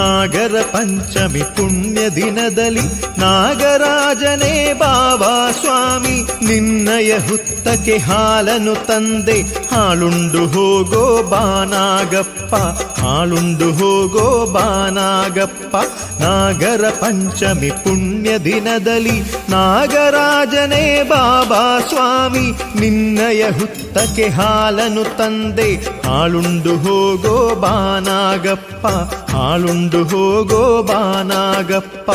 ನಾಗರ ಪಂಚಮಿ ಪುಣ್ಯ ದಿನದಲ್ಲಿ ನಾಗರಾಜನೇ ಬಾಬಾ ಸ್ವಾಮಿ ನಿನ್ನಯ ಹುತ್ತಕ್ಕೆ ಹಾಲನ್ನು ತಂದೆ ಹಾಳುಂಡು ಹೋಗೋ ಬಾನಾಗಪ್ಪ ಹಾಳುಂಡು ಹೋಗೋ ಬಾನಾಗಪ್ಪ ನಾಗರ ಪಂಚಮಿ ಪುಣ್ಯ ದಿನದಲ್ಲಿ ನಾಗರಾಜನೇ ಬಾಬಾ ಸ್ವಾಮಿ ನಿನ್ನಯ ಹುತ್ತಕ್ಕೆ ಹಾಲನ್ನು ತಂದೆ ಹಾಳುಂಡು ಹೋಗೋ ಬಾನಾಗಪ್ಪ ಹಾಳುಂಡು ಹೋಗೋ ಬಾನಾಗಪ್ಪ.